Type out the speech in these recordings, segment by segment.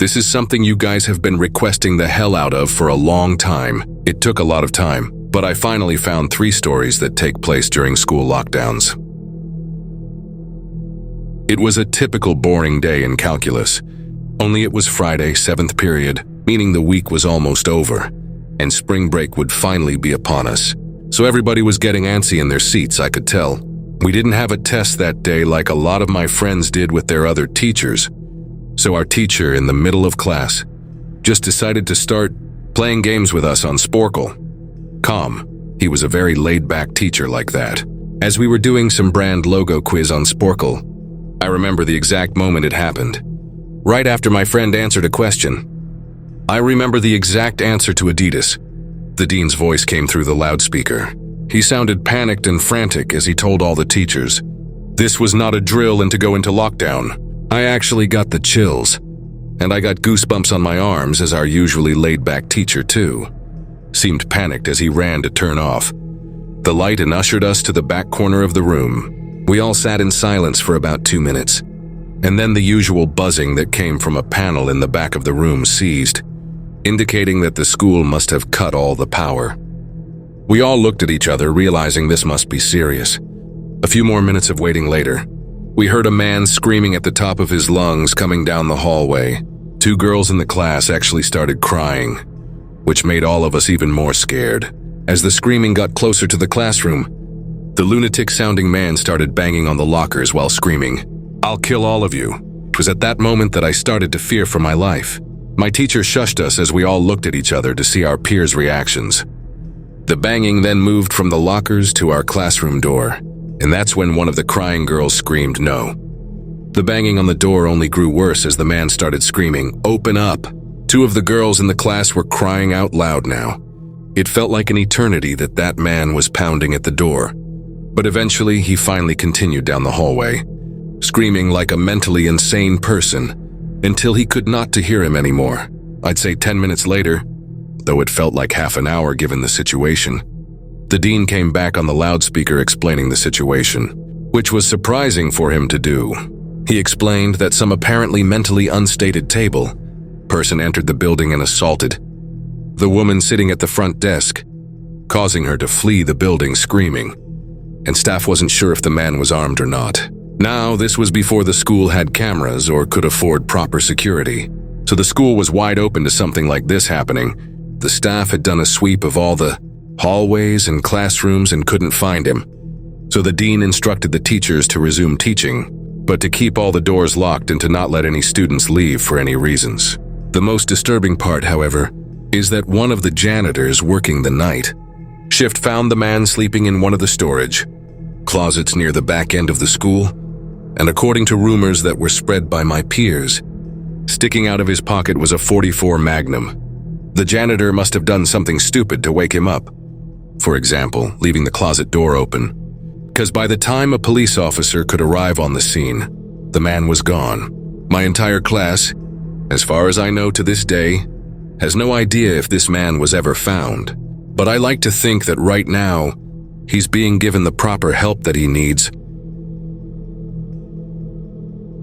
This is something you guys have been requesting the hell out of for a long time. It took a lot of time, but I finally found 3 stories that take place during school lockdowns. It was a typical boring day in calculus, only it was Friday, 7th period, meaning the week was almost over, and spring break would finally be upon us. So everybody was getting antsy in their seats, I could tell. We didn't have a test that day like a lot of my friends did with their other teachers. So our teacher, in the middle of class, just decided to start playing games with us on Sporkle. Calm. He was a very laid-back teacher like that. As we were doing some brand logo quiz on Sporkle, I remember the exact moment it happened. Right after my friend answered a question, I remember the exact answer to Adidas. The dean's voice came through the loudspeaker. He sounded panicked and frantic as he told all the teachers. This was not a drill and to go into lockdown. I actually got the chills, and I got goosebumps on my arms as our usually laid-back teacher too seemed panicked as he ran to turn off the light and ushered us to the back corner of the room. We all sat in silence for about 2 minutes, and then the usual buzzing that came from a panel in the back of the room ceased, indicating that the school must have cut all the power. We all looked at each other, realizing this must be serious. A few more minutes of waiting later, we heard a man screaming at the top of his lungs coming down the hallway. 2 girls in the class actually started crying, which made all of us even more scared. As the screaming got closer to the classroom, the lunatic-sounding man started banging on the lockers while screaming, "I'll kill all of you." It was at that moment that I started to fear for my life. My teacher shushed us as we all looked at each other to see our peers' reactions. The banging then moved from the lockers to our classroom door, and that's when one of the crying girls screamed no. The banging on the door only grew worse as the man started screaming, "Open up!" 2 of the girls in the class were crying out loud now. It felt like an eternity that man was pounding at the door. But eventually, he finally continued down the hallway, screaming like a mentally insane person, until he could not to hear him anymore. I'd say 10 minutes later, though it felt like half an hour given the situation, the dean came back on the loudspeaker explaining the situation, which was surprising for him to do. He explained that some apparently mentally unstated person entered the building and assaulted the woman sitting at the front desk, causing her to flee the building screaming, and staff wasn't sure if the man was armed or not. Now, this was before the school had cameras or could afford proper security, so the school was wide open to something like this happening. The staff had done a sweep of all the hallways and classrooms and couldn't find him, so the dean instructed the teachers to resume teaching, but to keep all the doors locked and to not let any students leave for any reasons. The most disturbing part, however, is that one of the janitors working the night shift found the man sleeping in one of the storage closets near the back end of the school, and according to rumors that were spread by my peers, sticking out of his pocket was a .44 Magnum. The janitor must have done something stupid to wake him up. For example, leaving the closet door open, because by the time a police officer could arrive on the scene, the man was gone. My entire class, as far as I know to this day, has no idea if this man was ever found, but I like to think that right now, he's being given the proper help that he needs.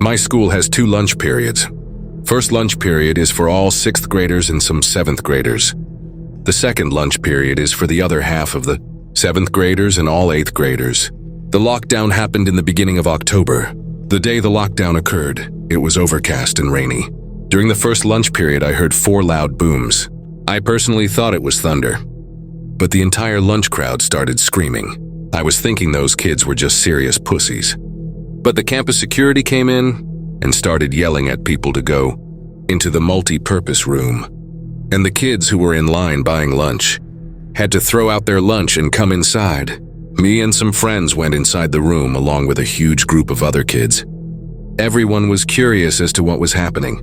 My school has 2 lunch periods. First lunch period is for all 6th graders and some 7th graders. The second lunch period is for the other half of the 7th graders and all 8th graders. The lockdown happened in the beginning of October. The day the lockdown occurred, it was overcast and rainy. During the first lunch period, I heard 4 loud booms. I personally thought it was thunder, but the entire lunch crowd started screaming. I was thinking those kids were just serious pussies. But the campus security came in and started yelling at people to go into the multi-purpose room. And the kids who were in line buying lunch had to throw out their lunch and come inside. Me and some friends went inside the room along with a huge group of other kids. Everyone was curious as to what was happening.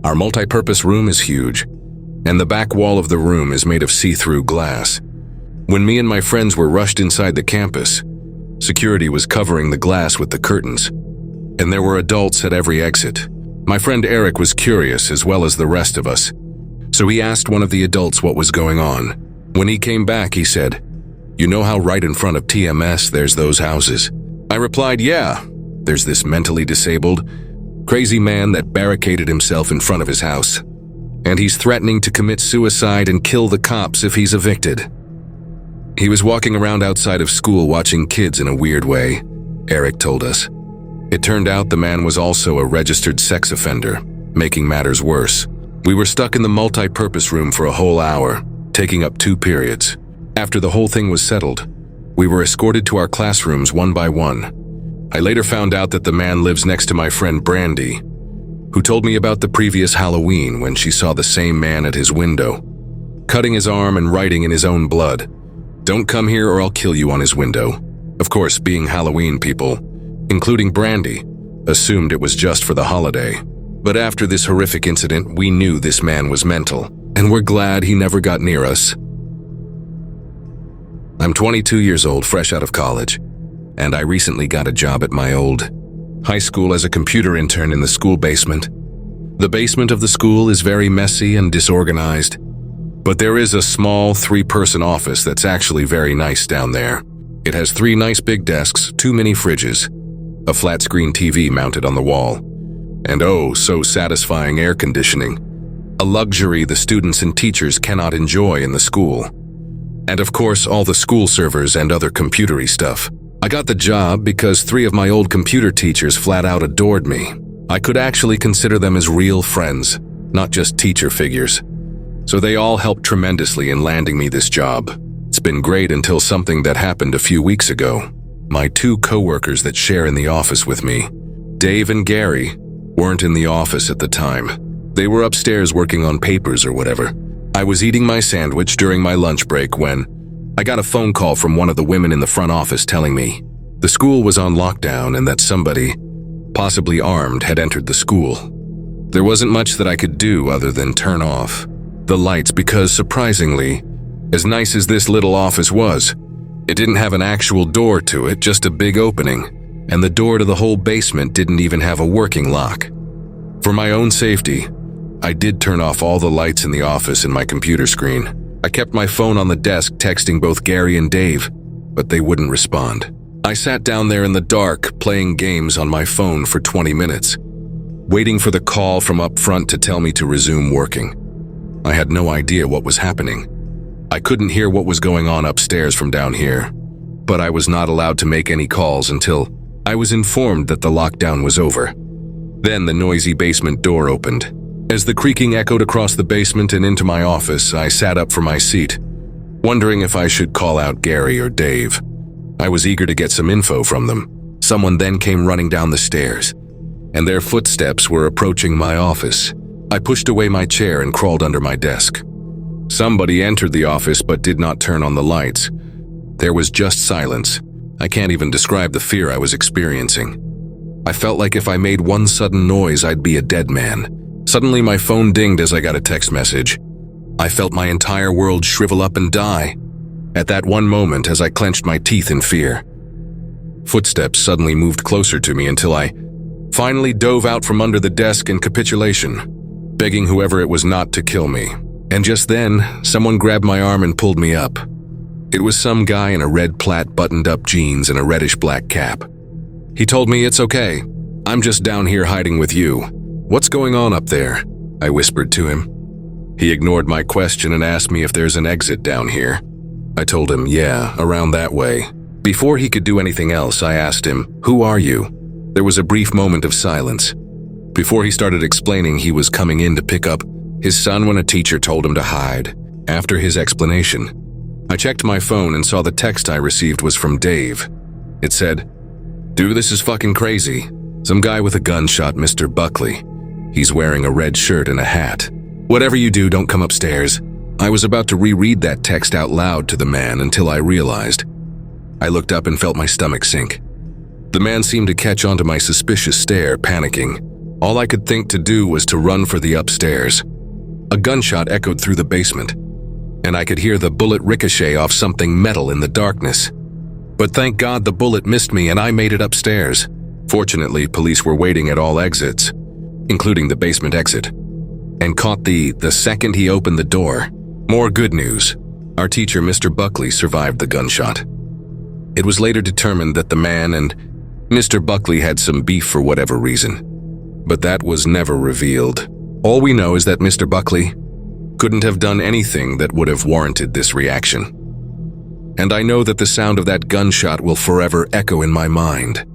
Our multi-purpose room is huge, and the back wall of the room is made of see-through glass. When me and my friends were rushed inside the campus, security was covering the glass with the curtains, and there were adults at every exit. My friend Eric was curious as well as the rest of us, so he asked one of the adults what was going on. When he came back, he said, "You know how right in front of TMS there's those houses?" I replied, "Yeah, there's this mentally disabled, Crazy man that barricaded himself in front of his house. And he's threatening to commit suicide and kill the cops if he's evicted. He was walking around outside of school watching kids in a weird way, Eric told us. It turned out the man was also a registered sex offender, making matters worse. We were stuck in the multi-purpose room for a whole hour, taking up 2 periods. After the whole thing was settled, we were escorted to our classrooms one by one. I later found out that the man lives next to my friend Brandy, who told me about the previous Halloween when she saw the same man at his window, cutting his arm and writing in his own blood, "Don't come here or I'll kill you," on his window. Of course, being Halloween people, including Brandy, assumed it was just for the holiday. But after this horrific incident, we knew this man was mental, and we're glad he never got near us. I'm 22 years old, fresh out of college, and I recently got a job at my old high school as a computer intern in the school basement. The basement of the school is very messy and disorganized, but there is a small 3-person office that's actually very nice down there. It has 3 nice big desks, 2 mini fridges, a flat-screen TV mounted on the wall, and oh, so satisfying air conditioning, a luxury the students and teachers cannot enjoy in the school. And of course, all the school servers and other computery stuff. I got the job because 3 of my old computer teachers flat out adored me. I could actually consider them as real friends, not just teacher figures. So they all helped tremendously in landing me this job. It's been great until something that happened a few weeks ago. My 2 coworkers that share in the office with me, Dave and Gary, weren't in the office at the time. They were upstairs working on papers or whatever. I was eating my sandwich during my lunch break when I got a phone call from one of the women in the front office telling me the school was on lockdown and that somebody, possibly armed, had entered the school. There wasn't much that I could do other than turn off the lights because, surprisingly, as nice as this little office was, it didn't have an actual door to it, just a big opening, and the door to the whole basement didn't even have a working lock. For my own safety, I did turn off all the lights in the office and my computer screen. I kept my phone on the desk texting both Gary and Dave, but they wouldn't respond. I sat down there in the dark playing games on my phone for 20 minutes, waiting for the call from up front to tell me to resume working. I had no idea what was happening. I couldn't hear what was going on upstairs from down here, but I was not allowed to make any calls until I was informed that the lockdown was over. Then the noisy basement door opened. As the creaking echoed across the basement and into my office, I sat up from my seat, wondering if I should call out Gary or Dave. I was eager to get some info from them. Someone then came running down the stairs, and their footsteps were approaching my office. I pushed away my chair and crawled under my desk. Somebody entered the office but did not turn on the lights. There was just silence. I can't even describe the fear I was experiencing. I felt like if I made one sudden noise, I'd be a dead man. Suddenly, my phone dinged as I got a text message. I felt my entire world shrivel up and die at that one moment as I clenched my teeth in fear. Footsteps suddenly moved closer to me until I finally dove out from under the desk in capitulation, begging whoever it was not to kill me. And just then, someone grabbed my arm and pulled me up. It was some guy in a red plaid buttoned-up jeans and a reddish-black cap. He told me, "It's okay. I'm just down here hiding with you. What's going on up there?" I whispered to him. He ignored my question and asked me if there's an exit down here. I told him, yeah, around that way. Before he could do anything else, I asked him, "Who are you?" There was a brief moment of silence. Before he started explaining, he was coming in to pick up his son when a teacher told him to hide. After his explanation, I checked my phone and saw the text I received was from Dave. It said, "Dude, this is fucking crazy. Some guy with a gun shot Mr. Buckley. He's wearing a red shirt and a hat. Whatever you do, don't come upstairs." I was about to reread that text out loud to the man until I realized. I looked up and felt my stomach sink. The man seemed to catch onto my suspicious stare, panicking. All I could think to do was to run for the upstairs. A gunshot echoed through the basement, and I could hear the bullet ricochet off something metal in the darkness. But thank God the bullet missed me and I made it upstairs. Fortunately, police were waiting at all exits, including the basement exit, and caught the second he opened the door. More good news. Our teacher, Mr. Buckley, survived the gunshot. It was later determined that the man and Mr. Buckley had some beef for whatever reason. But that was never revealed. All we know is that Mr. Buckley couldn't have done anything that would have warranted this reaction. And I know that the sound of that gunshot will forever echo in my mind.